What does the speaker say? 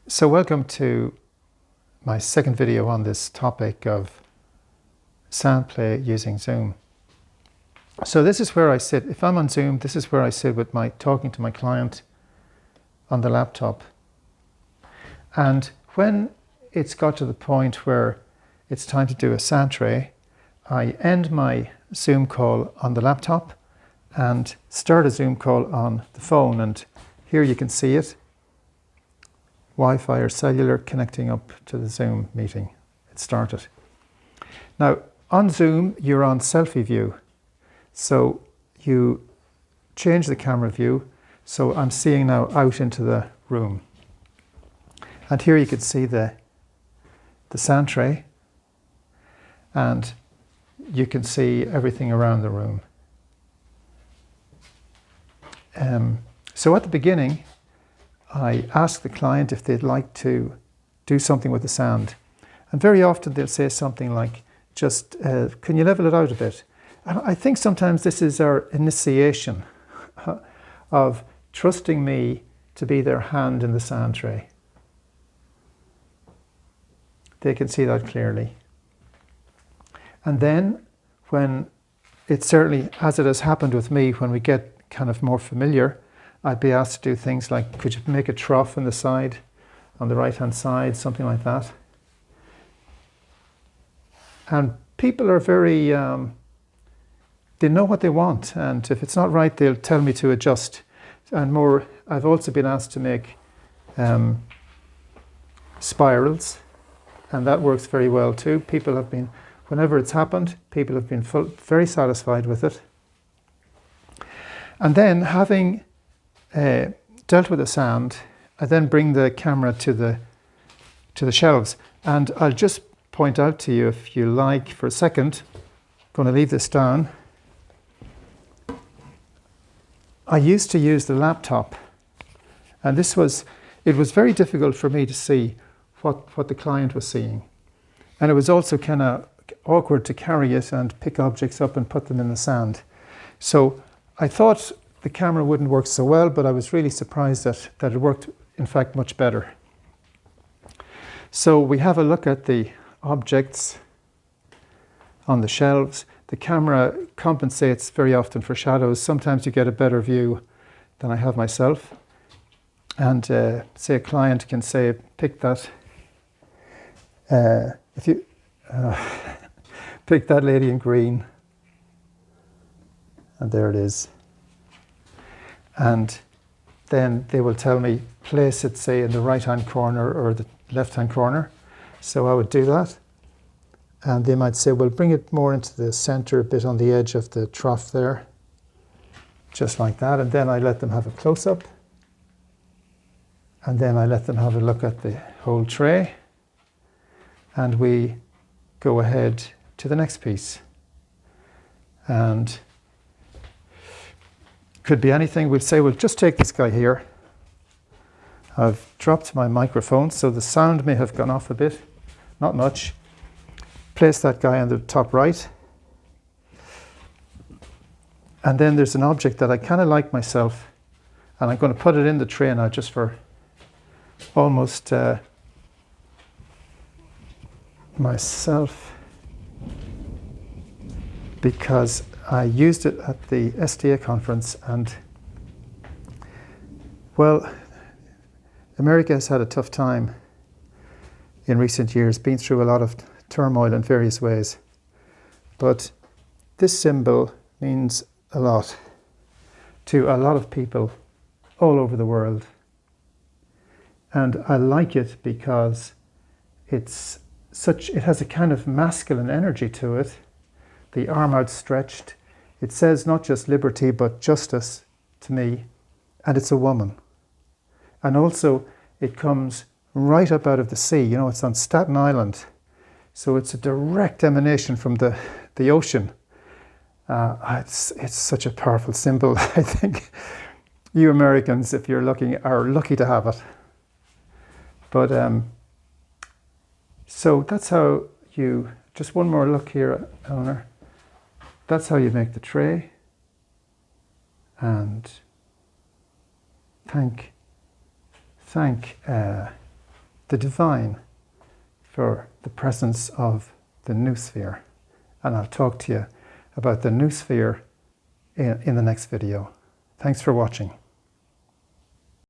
So welcome to my second video on this topic of SandPlay using Zoom. So this is where I sit. If I'm on Zoom, this is where I sit with talking to my client on the laptop. And when it's got to the point where it's time to do a sand tray, I end my Zoom call on the laptop and start a Zoom call on the phone. And here you can see it. Wi-Fi or cellular connecting up to the Zoom meeting. It started. Now on Zoom you're on selfie view, so you change the camera view, so I'm seeing now out into the room, and here you can see the sand tray, and you can see everything around the room. So at the beginning I ask the client if they'd like to do something with the sand. And very often they'll say something like, just, can you level it out a bit? And I think sometimes this is our initiation of trusting me to be their hand in the sand tray. They can see that clearly. And then when it's certainly, as it has happened with me, when we get kind of more familiar, I'd be asked to do things like, could you make a trough on the side, on the right-hand side, something like that. And people are very, they know what they want, and if it's not right, they'll tell me to adjust. And more, I've also been asked to make spirals, and that works very well too. People have been, whenever it's happened, people have been very satisfied with it. And then having dealt with the sand, I then bring the camera to the shelves, and I'll just point out to you, if you like, for a second. I'm going to leave this down. I used to use the laptop, and it was very difficult for me to see what the client was seeing, and it was also kind of awkward to carry it and pick objects up and put them in the sand. So I thought the camera wouldn't work so well, but I was really surprised that it worked, in fact, much better. So we have a look at the objects on the shelves. The camera compensates very often for shadows. Sometimes you get a better view than I have myself. And say a client can say, pick that, pick that lady in green. And there it is. And then they will tell me, place it, say, in the right-hand corner or the left-hand corner. So I would do that. And they might say, well, bring it more into the center, a bit on the edge of the trough there. Just like that. And then I let them have a close-up. And then I let them have a look at the whole tray. And we go ahead to the next piece. And could be anything. We'll say, well, just take this guy here. I've dropped my microphone, so the sound may have gone off a bit, not much. Place that guy on the top right. And then there's an object that I kind of like myself, and I'm going to put it in the tray now just for almost myself, because I used it at the SDA conference, and well, America has had a tough time in recent years, been through a lot of turmoil in various ways. But this symbol means a lot to a lot of people all over the world. And I like it because it has a kind of masculine energy to it. The arm outstretched. It says not just liberty, but justice to me. And it's a woman. And also, it comes right up out of the sea. You know, it's on Staten Island. So it's a direct emanation from the ocean. It's such a powerful symbol. I think you Americans, if you're looking, are lucky to have it. But so that's how you, just one more look here, Eleanor. That's how you make the tray. And thank the divine, for the presence of the noosphere. And I'll talk to you about the noosphere in the next video. Thanks for watching.